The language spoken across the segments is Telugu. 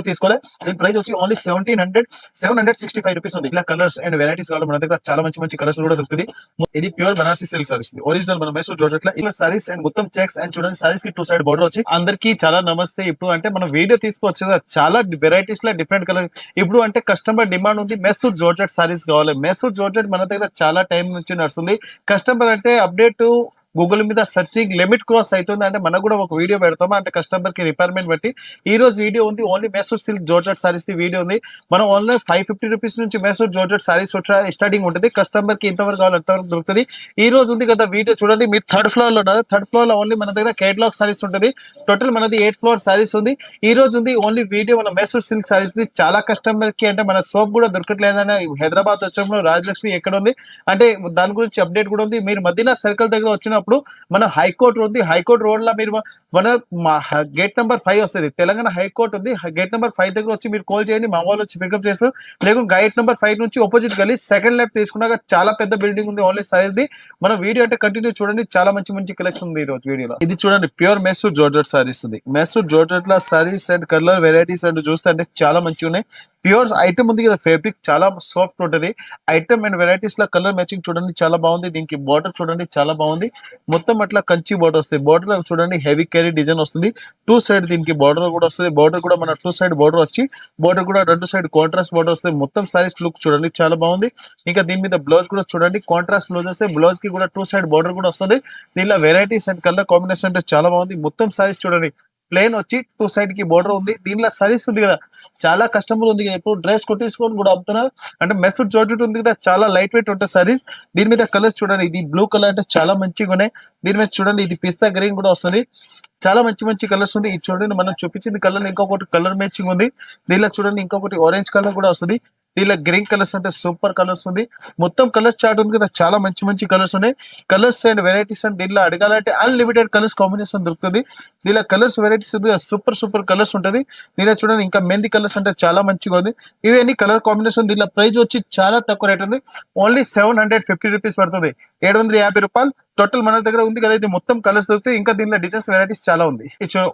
తీసుకోవాలి. దీని ప్రైస్ వచ్చి ఓన్లీ 765 రూపీస్ ఉంది. ఇలా కలర్స్ అండ్ వెరైటీస్ కావాలి మన దగ్గర చాలా మంచి మంచి కలర్స్ కూడా దొరుకుతుంది. ఇది pure Banarasi silk saris original మన మైసూర్ జార్జెట్ లో ఇలా సారీస్ అండ్ మొత్తం చెక్స్ అండ్ చూడండి సారీస్ కి 2 సైడ్ బోర్డర్ వచ్చి అందరికి చాలా నమస్తే. ఇప్పుడు అంటే మనం వీడియో తీసుకోవచ్చు కదా, చాలా వెరైటీస్ లో డిఫరెంట్ కలర్. ఇప్పుడు అంటే కస్టమర్ డిమాండ్ ఉంది మైసూర్ జార్జెట్ సారీస్ కావాలి. మైసూర్ జార్జెట్ మన దగ్గర చాలా టైం నుంచి నడుస్తుంది. కస్టమర్ అంటే అప్డేట్ గూగుల్ మీద సర్చింగ్ లిమిట్ క్రాస్ అవుతుంది అంటే మనకు కూడా ఒక వీడియో పెడతామా అంటే కస్టమర్ కి రిక్వైర్మెంట్ బట్టి. ఈ రోజు వీడియో ఉంది only Mysore silk georgette saris the video ఉంది. మనం ఓన్లీ 550 రూపీస్ నుంచి మైసూర్ జార్జెట్ సారీస్ స్టార్టింగ్ ఉంటుంది. కస్టమర్ కి ఎంతవరకు కావాలి అంతవరకు దొరుకుతుంది. ఈ రోజు ఉంది కదా వీడియో చూడండి. మీరు థర్డ్ ఫ్లోర్ లో ఉన్నారు. థర్డ్ ఫ్లోర్ లో ఓన్లీ మన దగ్గర కేటలాగ్ సారీస్ ఉంటుంది. టోటల్ మనది 8 ఫ్లోర్ సారీస్ ఉంది. ఈ రోజు ఉంది ఓన్లీ వీడియో మన మైసూర్ సిల్క్ సారీస్ ది. చాలా కస్టమర్ కి అంటే మన సోప్ కూడా దొరకట్లేదని హైదరాబాద్ వచ్చినప్పుడు రాజలక్ష్మి ఎక్కడ ఉంది అంటే దాని గురించి అప్డేట్ కూడా ఉంది. మీరు మదీనా సర్కిల్ దగ్గర వచ్చినప్పుడు మన హైకోర్టు ఉంది. హైకోర్టు రోడ్ లో మీరు మన గేట్ నెంబర్ 5 వస్తుంది. తెలంగాణ హైకోర్టు ఉంది. గేట్ నెంబర్ 5 దగ్గర వచ్చి మీరు కాల్ చేయండి. మా వాళ్ళు వచ్చి పికప్ చేస్తారు. లేకుంటే గేట్ నెంబర్ 5 నుంచి ఆపోజిట్ గల్లీ సెకండ్ లెఫ్ట్ తీసుకున్నాక చాలా పెద్ద బిల్డింగ్ ఉంది ఓన్లీ సారీస్ ది. మన వీడియో అంటే కంటిన్యూ చూడండి. చాలా మంచి మంచి కలెక్షన్ ఉంది ఈ రోజు వీడియోలో. ఇది చూడండి ప్యూర్ మైసూర్ జార్జెట్ సారీస్ ఉంది. మైసూర్ జార్జెట్ లో saris and colour varieties and చూస్తే అంటే చాలా మంచిగా ఉన్నాయి. ప్యూర్ ఐటమ్ ఉంది కదా, ఫ్యాబ్రిక్ చాలా సాఫ్ట్ ఉంటుంది. ఐటమ్ అండ్ వెరైటీస్ లో కలర్ మ్యాచింగ్ చూడండి చాలా బాగుంది. దీనికి బార్డర్ చూడండి చాలా బాగుంది. మొత్తం అట్లా కంచి బార్డర్ వస్తుంది. బార్డర్ చూడండి హెవీ క్యారీ డిజైన్ వస్తుంది. 2 సైడ్ దీనికి బార్డర్ కూడా వస్తుంది. బార్డర్ కూడా మన 2 సైడ్ బార్డర్ వచ్చి బార్డర్ కూడా 2 సైడ్ కాంట్రాస్ట్ బార్డర్ వస్తుంది. మొత్తం సారీస్ లుక్ చూడండి చాలా బాగుంది. ఇంకా దీని మీద బ్లౌజ్ కూడా చూడండి కాంట్రాస్ట్ బ్లౌజ్ వస్తే బ్లౌజ్ కి కూడా 2 సైడ్ బార్డర్ కూడా వస్తుంది. దీనిలో వెరైటీస్ అండ్ కలర్ కాంబినేషన్ అంటే చాలా బాగుంది. మొత్తం సారీస్ చూడండి ప్లేన్ వచ్చి 2 సైడ్ కి బోర్డర్ ఉంది. దీనిలో సారీస్ ఉంది కదా, చాలా కస్టమర్ ఉంది కదా ఇప్పుడు డ్రెస్ కొట్టేసుకొని కూడా అమ్ముతున్నారు. అంటే మైసూర్ జార్జెట్ ఉంది కదా, చాలా లైట్ వెయిట్ ఉంటాయి సారీస్. దీని మీద కలర్స్ చూడండి. ఇది బ్లూ కలర్ అంటే చాలా మంచిగా ఉన్నాయి. దీని మీద చూడండి ఇది పిస్తా గ్రీన్ కూడా వస్తుంది. చాలా మంచి మంచి కలర్స్ ఉంది. ఇది చూడండి మనం చూపించింది కలర్ ఇంకొకటి కలర్ మ్యాచింగ్ ఉంది. దీనిలో చూడండి ఇంకొకటి ఆరెంజ్ కలర్ కూడా వస్తుంది. దీనిలో గ్రీన్ కలర్స్ అంటే సూపర్ కలర్స్ ఉంది. మొత్తం కలర్స్ చార్ట్ ఉంది కదా, చాలా మంచి మంచి కలర్స్ ఉన్నాయి. కలర్స్ అండ్ వెరైటీస్ అండ్ దీనిలో అడగాలంటే అన్లిమిటెడ్ కలర్స్ కాంబినేషన్ దొరుకుతుంది. దీనిలో కలర్స్ వెరైటీస్ ఉంది సూపర్ సూపర్ కలర్స్ ఉంటుంది. దీనిలో చూడండి ఇంకా మెహందీ కలర్స్ అంటే చాలా మంచిగా ఉంది. ఇవన్నీ కలర్ కాంబినేషన్. దీనిలో ప్రైస్ వచ్చి చాలా తక్కువ రేట్ ఉంది. ఓన్లీ 750 రూపీస్ పడుతుంది. 750 రూపాయలు టోటల్ మన దగ్గర ఉంది కదా. ఇది మొత్తం కలర్స్ దొరుకుతాయి. ఇంకా దీనిలో డిజైన్స్ వెరైటీస్ చాలా ఉంది.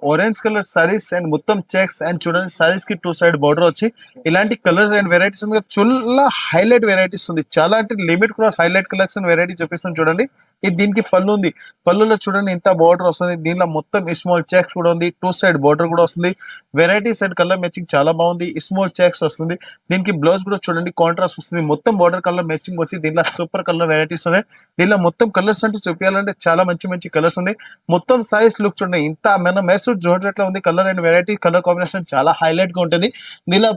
ఆరెంజ్ కలర్ సారీస్ అండ్ మొత్తం చెక్స్ అండ్ చూడండి సారీస్ కి 2 సైడ్ బార్డర్ వచ్చి ఇలాంటి కలర్స్ అండ్ వెరైటీస్ ఉంది. చాలా హైలైట్ వెరైటీస్ ఉంది. చాలా అంటే limit cross highlight collection variety చూపిస్తుంది చూడండి. ఇది దీనికి పళ్ళు ఉంది. పళ్ళులో చూడండి ఇంత బార్డర్ వస్తుంది. దీనిలో మొత్తం స్మాల్ చెక్స్ కూడా ఉంది. 2 సైడ్ బార్డర్ కూడా వస్తుంది. వెరైటీస్ అండ్ కలర్ మ్యాచింగ్ చాలా బాగుంది. స్మాల్ చెక్స్ వస్తుంది. దీనికి బ్లౌజ్ కూడా చూడండి కాంట్రాస్ట్ వస్తుంది. మొత్తం బార్డర్ కలర్ మ్యాచింగ్ వచ్చి దీనిలో సూపర్ కలర్ వెరైటీస్ ఉన్నాయి. దీనిలో మొత్తం కలర్స్ అంటే చూపించాలంటే చాలా మంచి మంచి కలర్స్ ఉంది. మొత్తం సారీస్ లుక్ చూడండి ఇంత మన మైసూర్ జార్జెట్ లో ఉంది. Colour and variety colour combination చాలా హైలైట్ గా ఉంటుంది. దీనిలో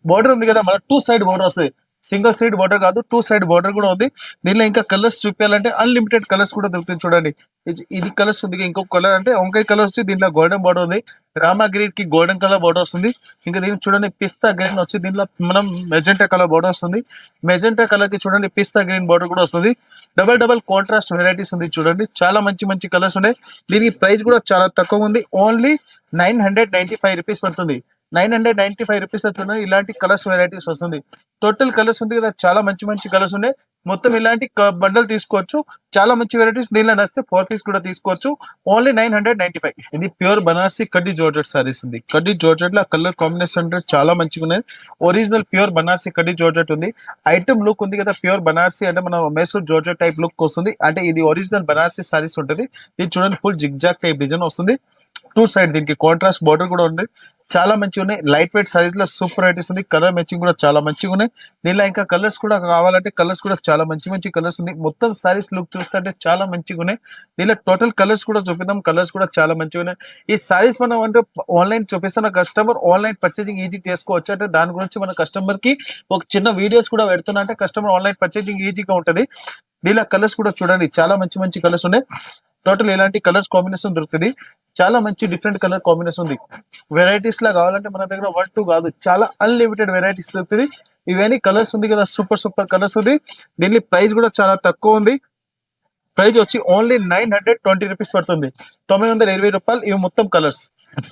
బార్డర్ ఉంది కదా మన 2 సైడ్ బార్డర్ వస్తుంది. సింగిల్ సైడ్ బార్డర్ కాదు 2 సైడ్ బార్డర్ కూడా ఉంది. దీనిలో ఇంకా కలర్స్ చూపించాలంటే అన్లిమిటెడ్ కలర్స్ కూడా దొరుకుతుంది చూడండి. ఇది కలర్స్ ఉంది. ఇంకొక కలర్ అంటే వంకాయ కలర్ వచ్చి దీంట్లో గోల్డెన్ బార్డర్ ఉంది. రామా గ్రీన్ కి గోల్డెన్ కలర్ బార్డర్ వస్తుంది. ఇంకా దీనికి చూడండి పిస్తా గ్రీన్ వచ్చి దీంట్లో మనం మెజెంటా కలర్ బార్డర్ వస్తుంది. మెజెంటా కలర్ కి చూడండి పిస్తా గ్రీన్ బార్డర్ కూడా వస్తుంది. డబల్ కాంట్రాస్ట్ వెరైటీస్ ఉంది చూడండి. చాలా మంచి మంచి కలర్స్ ఉన్నాయి. దీనికి ప్రైస్ కూడా చాలా తక్కువ ఉంది. ఓన్లీ 995 రూపీస్ పడుతుంది. 995 రూపీస్ చూడండి ఇలాంటి కలర్స్ వెరైటీస్ వస్తుంది. టోటల్ కలర్స్ ఉంది కదా, చాలా మంచి మంచి కలర్స్ ఉన్నాయి. మొత్తం ఇలాంటి బండల్ తీసుకోవచ్చు. చాలా మంచి వెరైటీస్. దీనిలో నచ్చితే 4 పీస్ కూడా తీసుకోవచ్చు. ఓన్లీ 995. ఇది ప్యూర్ బనారసి కడ్డీ జార్జెట్ సారీస్ ఉంది. కడ్డీ జార్జెట్ లో కలర్ కాంబినేషన్ అంటే చాలా మంచిగా ఉన్నాయి. ఒరిజినల్ ప్యూర్ బనారసి కడ్డీ జార్జెట్ ఉంది. ఐటమ్ లుక్ ఉంది కదా, ప్యూర్ బనారసి అంటే మన మైసూర్ జార్జెట్ టైప్ లుక్ వస్తుంది. అంటే ఇది ఒరిజినల్ బనారసి సారీస్ ఉంటుంది. ఇది చూడండి ఫుల్ జిగ్జాగ్ టైప్ డిజైన్ వస్తుంది. 2 సైడ్ దీనికి కాంట్రాస్ట్ బార్డర్ కూడా ఉంది. చాలా మంచిగా ఉన్నాయి. లైట్ వెయిట్ సారీస్ లో సూపర్ వెరైటీస్ ఉంది. కలర్ మ్యాచింగ్ కూడా చాలా మంచిగా ఉన్నాయి. దీనిలో ఇంకా కలర్స్ కూడా కావాలంటే కలర్స్ కూడా చాలా మంచి మంచి కలర్స్ ఉంది. మొత్తం సారీస్ లుక్ చూస్తే చాలా మంచిగా ఉన్నాయి. దీనిలో టోటల్ కలర్స్ కూడా చూపిద్దాం. కలర్స్ కూడా చాలా మంచిగా ఉన్నాయి. ఈ సారీస్ మనం అంటే ఆన్లైన్ చూపిస్తున్న కస్టమర్ ఆన్లైన్ పర్చేసింగ్ ఈజీ చేసుకోవచ్చు. అంటే దాని గురించి మన కస్టమర్ కి ఒక చిన్న వీడియోస్ కూడా పెడుతున్నా అంటే కస్టమర్ ఆన్లైన్ పర్చేసింగ్ ఈజీగా ఉంటుంది. దీనిలో కలర్స్ కూడా చూడండి చాలా మంచి మంచి కలర్స్ ఉన్నాయి. టోటల్ ఇలాంటి కలర్స్ కాంబినేషన్ దొరుకుతుంది. చాలా మంచి డిఫరెంట్ కలర్ కాంబినేషన్ ఉంది. వెరైటీస్ లా కావాలంటే మన దగ్గర 1 2 కాదు, చాలా అన్లిమిటెడ్ వెరైటీస్ దొరుకుతుంది. ఇవన్నీ కలర్స్ ఉంది కదా, సూపర్ సూపర్ కలర్స్ ఉంది. దీని ప్రైస్ కూడా చాలా తక్కువ ఉంది. ప్రైస్ వచ్చి ఓన్లీ 920 రూపీస్ పడుతుంది. 920 రూపాయలు. ఇవి మొత్తం కలర్స్.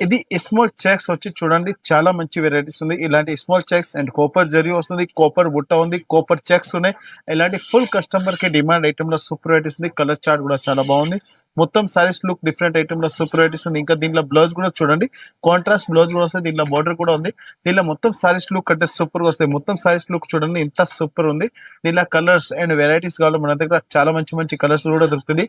ఇది స్మాల్ చెక్స్ వచ్చి చూడండి, చాలా మంచి వెరైటీస్ ఉంది. ఇలాంటి small checks and Cooper zari వస్తుంది, కోపర్ బుట్ట ఉంది, కోపర్ చెక్స్ ఉన్నాయి. ఇలాంటి ఫుల్ కస్టమర్ కి డిమాండ్ ఐటమ్ లో సూపర్ వెరైటీస్ ఉంది. కలర్ చార్ట్ కూడా చాలా బాగుంది. మొత్తం సారీస్ లుక్ డిఫరెంట్ ఐటమ్ లో సూపర్ వెరైటీస్ ఉంది. ఇంకా దీంట్లో బ్లౌజ్ కూడా చూడండి, కాంట్రాస్ట్ బ్లౌజ్ కూడా వస్తుంది. దీంట్లో బార్డర్ కూడా ఉంది. దీనిలో మొత్తం సారీస్ లుక్ అంటే సూపర్ గా వస్తాయి. మొత్తం సారీస్ లుక్ చూడండి ఎంత సూపర్ ఉంది. దీనిలో కలర్స్ అండ్ వెరైటీస్ కావాలి మన దగ్గర చాలా మంచి మంచి కలర్స్ కూడా దొరుకుతుంది.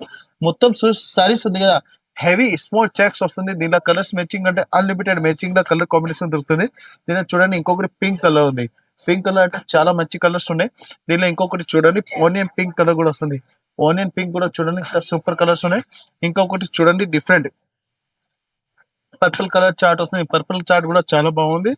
మొత్తం సారీస్ ఉంది కదా, హెవీ స్మాల్ చెక్స్ వస్తుంది. దీనిలో కలర్స్ మ్యాచింగ్ అంటే అన్లిమిటెడ్ మ్యాచింగ్ లో కలర్ కాంబినేషన్ దొరుకుతుంది. దీనిలో చూడండి ఇంకొకటి పింక్ కలర్ ఉంది. పింక్ కలర్ అంటే చాలా మంచి కలర్స్ ఉన్నాయి. దీనిలో ఇంకొకటి చూడండి ఆనియన్ పింక్ కలర్ కూడా వస్తుంది. ఆనియన్ పింక్ కూడా చూడండి ఇంత సూపర్ కలర్స్ ఉన్నాయి. ఇంకొకటి చూడండి డిఫరెంట్ పర్పుల్ కలర్ చార్ట్ వస్తుంది. పర్పుల్ చార్ట్ కూడా చాలా బాగుంది.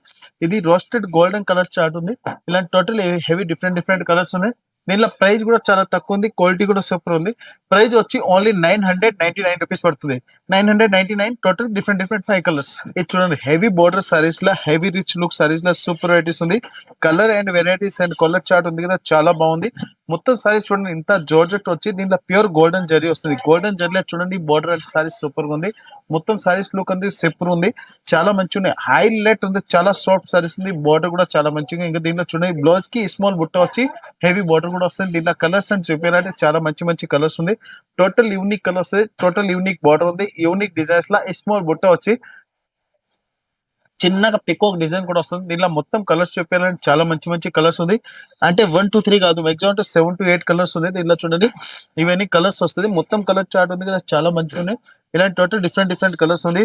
ఇది రోస్టెడ్ గోల్డెన్ కలర్ చార్ట్ ఉంది. ఇలాంటి total heavy different different colours ఉన్నాయి. దీనిలో ప్రైస్ కూడా చాలా తక్కువ ఉంది, క్వాలిటీ కూడా సూపర్ ఉంది. ప్రైస్ వచ్చి ఓన్లీ 999 రూపీస్ పడుతుంది. 999 టోటల్ డిఫరెంట్ డిఫరెంట్ 5 కలర్స్. ఇది చూడండి హెవీ బోర్డర్ సారీస్ లా, హెవీ రిచ్ లుక్ సారీస్ లా సూపర్ వెరైటీస్ ఉంది. Colour and varieties and colour chart ఉంది కదా, చాలా బాగుంది. మొత్తం సారీస్ చూడండి ఇంత జార్జెట్ వచ్చి దీంట్లో ప్యూర్ గోల్డెన్ జరీ వస్తుంది. గోల్డెన్ జరీలో చూడండి బోర్డర్ అండ్ సారీస్ సూపర్ గా ఉంది. మొత్తం సారీస్ లుక్ అంది సూపర్ ఉంది, చాలా మంచిగా ఉన్నాయి. హైలైట్ ఉంది, చాలా సాఫ్ట్ సారీస్ ఉంది. బోర్డర్ కూడా చాలా మంచిగా. ఇంకా దీంట్లో చూడండి బ్లౌజ్ కి స్మాల్ బుట్ట వచ్చి హెవీ బోర్డర్ కూడా వస్తుంది. దీంట్లో కలర్స్ అని చూపించాలంటే చాలా మంచి మంచి కలర్స్ ఉంది. Total unique colours, total unique border ఉంది. యూనిక్ డిజైన్స్ లా స్మాల్ బుట్ట వచ్చి చిన్నగా పికోక్ డిజైన్ కూడా వస్తుంది. దీనిలో మొత్తం కలర్స్ చెప్పాలంటే చాలా మంచి మంచి కలర్స్ ఉంది. అంటే 1 2 3 కాదు, మాక్సిమం 7 to 8 కలర్స్ ఉంది. దీనిలో చూడండి ఇవన్నీ కలర్స్ వస్తుంది. మొత్తం కలర్ చార్ట్ ఉంది కదా, చాలా మంచిగా ఉన్నాయి. ఇలాంటి టోటల్ డిఫరెంట్ డిఫరెంట్ కలర్స్ ఉంది.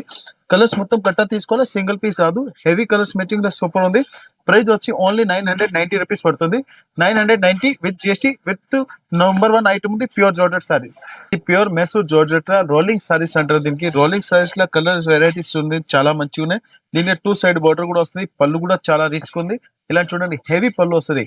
కలర్స్ మొత్తం కట్టా తీసుకోవాలి, సింగిల్ పీస్ రాదు. హెవీ కలర్స్ మ్యాచింగ్ లో సూపర్ ఉంది. ప్రైస్ వచ్చి ఓన్లీ 990 రూపీస్ పడుతుంది. 990 విత్ జిఎస్టీ విత్ #1 ఐటమ్ ఉంది, ప్యూర్ జార్జెట్ సారీస్. ఈ ప్యూర్ మెసూర్ జార్జెట్ రోలింగ్ సారీస్ అంటారు దీనికి. రోలింగ్ సారీస్ లో కలర్స్ వెరైటీస్ ఉంది, చాలా మంచిగా ఉన్నాయి. దీనికి 2 సైడ్ బార్డర్ కూడా వస్తుంది. పళ్ళు కూడా చాలా రిచ్ ఉంది. ఇలా చూడండి హెవీ పళ్ళు వస్తుంది.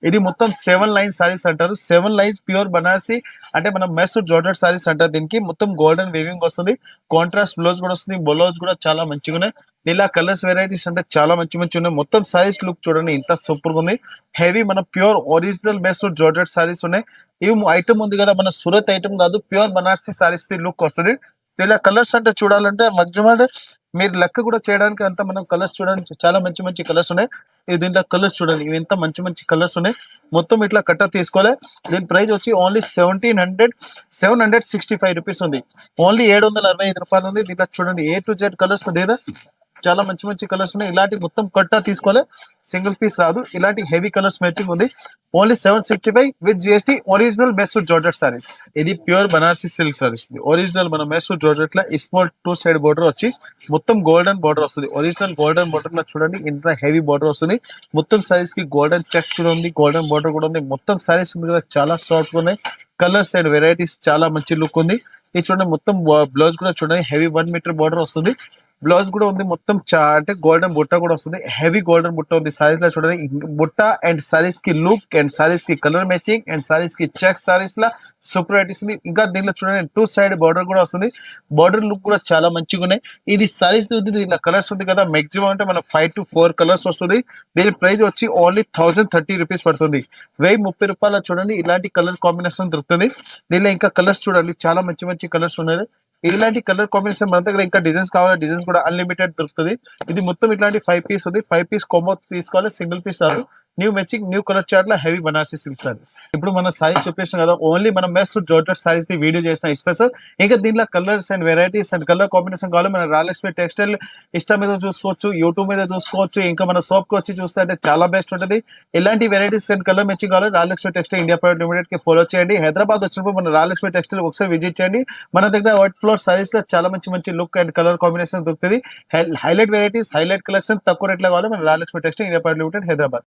ఇది మొత్తం 7 లైన్ సారీస్ అంటారు. 7 లైన్స్ ప్యూర్ బనారసి అంటే మనం మెసూర్ జార్జెట్ సారీస్ అంటారు దీనికి. మొత్తం గోల్డెన్ వీవింగ్ వస్తుంది. కాంట్రాస్ట్ బ్లౌజ్ కూడా వస్తుంది. బ్లౌజ్ కూడా చాలా మంచిగా ఉన్నాయి. ఇలా కలర్స్ వెరైటీస్ అంటే చాలా మంచి మంచి ఉన్నాయి. మొత్తం సారీస్ లుక్ చూడండి ఇంత సూపర్ గా ఉంది. హెవీ మన pure original Mysore georgette saris ఉన్నాయి. ఇవి ఐటమ్ ఉంది కదా, మన సూరత్ ఐటమ్ కాదు, ప్యూర్ బనారసి సారీస్ లుక్ వస్తుంది. ఇలా కలర్స్ అంటే చూడాలంటే మధ్యమాట మీరు లెక్క కూడా చేయడానికి అంత మనం కలర్స్ చూడడానికి చాలా మంచి మంచి కలర్స్ ఉన్నాయి. దీంట్లో కలర్స్ చూడండి, ఇవి ఎంత మంచి మంచి కలర్స్ ఉన్నాయి. మొత్తం ఇట్లా కట్ట తీసుకోవాలి. దీని ప్రైస్ వచ్చి ఓన్లీ 765 రూపీస్ ఉంది. ఓన్లీ 765 రూపాయలు ఉంది. దీంట్లో చూడండి A to Z కలర్స్ లేదా చాలా మంచి మంచి కలర్స్ ఉన్నాయి. ఇలాంటి మొత్తం కట్టా తీసుకోవాలి, సింగిల్ పీస్ రాదు. ఇలాంటి హెవీ కలర్స్ మ్యాచింగ్ ఉంది. Only 765 with GST. Original Mysore georgette saris. ఇది pure Banarasi silk saris. Original మన మెసూర్ జార్జెట్ లా స్మాల్ 2 సైడ్ బోర్డర్ వచ్చి మొత్తం గోల్డెన్ బోర్డర్ వస్తుంది. ఒరిజినల్ గోల్డెన్ బోర్డర్ లో చూడండి ఇంత హెవీ బోర్డర్ వస్తుంది. మొత్తం సారీస్ కి గోల్డెన్ చెక్ కూడా ఉంది, గోల్డెన్ బోర్డర్ కూడా ఉంది. మొత్తం సారీస్ ఉంది కదా, చాలా సాఫ్ట్ గా ఉన్నాయి. కలర్స్ అండ్ వెరైటీస్ చాలా మంచి లుక్ ఉంది. ఇది చూడండి మొత్తం బ్లౌజ్ కూడా చూడండి హెవీ 1 మీటర్ బోర్డర్ వస్తుంది. బ్లౌజ్ కూడా ఉంది. మొత్తం అంటే గోల్డెన్ బుట్ట కూడా వస్తుంది. హెవీ గోల్డెన్ బుట్ట ఉంది. సారీస్ లో చూడండి బుట్ట అండ్ సారీస్ కి లుక్ అండ్ సారీస్ కి కలర్ మ్యాచింగ్ అండ్ సారీస్ కి చెక్ సారీస్ లా సూపర్ వెరైటీస్ ఉంది. ఇంకా దీనిలో చూడండి 2 సైడ్ బార్డర్ కూడా వస్తుంది. బార్డర్ లుక్ కూడా చాలా మంచిగా ఉన్నాయి. ఇది సారీస్ ఉంది, దీనిలో కలర్స్ ఉంది కదా, మాక్సిమం అంటే మన 5 to 4 కలర్స్ వస్తుంది. దీని ప్రైస్ వచ్చి ఓన్లీ 1030 రూపీస్ పడుతుంది. 1030 రూపాయల చూడండి ఇలాంటి కలర్ కాంబినేషన్ దొరుకుతుంది. దీనిలో ఇంకా కలర్స్ చూడండి చాలా మంచి మంచి కలర్స్ ఉన్నాయి. ఇలాంటి కలర్ కాంబినేషన్ మన దగ్గర ఇంకా డిజైన్స్ కావాలి, డిజైన్స్ కూడా అన్లిమిటెడ్ దొరుకుతుంది. ఇది మొత్తం ఇట్లాంటి 5 పీస్ ఉంది. 5 పీస్ కాంబో తీసుకోవాలి, సింగిల్ పీస్ రాదు. New matching new colour chart లో హెవీ బనారసి సిల్క్ సారీస్. ఇప్పుడు మన సారీస్ చెప్పేసాం కదా, ఓన్లీ మనం మెసూర్ జార్జెట్ సారీస్ ది వీడియో చేసిన స్పెషల్. ఇంకా దీంట్లో colours and varieties and colour combination కావాలి మన రాయలక్ష్మి టెక్స్టైల్ ఇష్టం మీద చూసుకోవచ్చు, యూట్యూబ్ మీద చూసుకోవచ్చు. ఇంకా మన షాప్ కి వచ్చి చూస్తే అంటే చాలా బెస్ట్ ఉంటుంది. ఎలాంటి వెరైటీస్ అండ్ కలర్ మ్యాచింగ్ కావాలి Rayalakshmi textile India private limited కి ఫాలో చేయండి. హైదరాబాద్ వచ్చినప్పుడు మన రాయలక్ష్మి టెక్స్టైల్ ఒకసారి విజిట్ చేయండి. మన దగ్గర వైట్ ఫ్లోర్ సారీస్ లో చాలా మంచి మంచి లుక్ అండ్ కలర్ కాంబినేషన్ దొరుకుతుంది. హైలైట్ వెరైటీస్, హైలైట్ కలెక్షన్ తక్కువ రేట్లో కావాలి మన Rayalakshmi textile India private limited Hyderabad.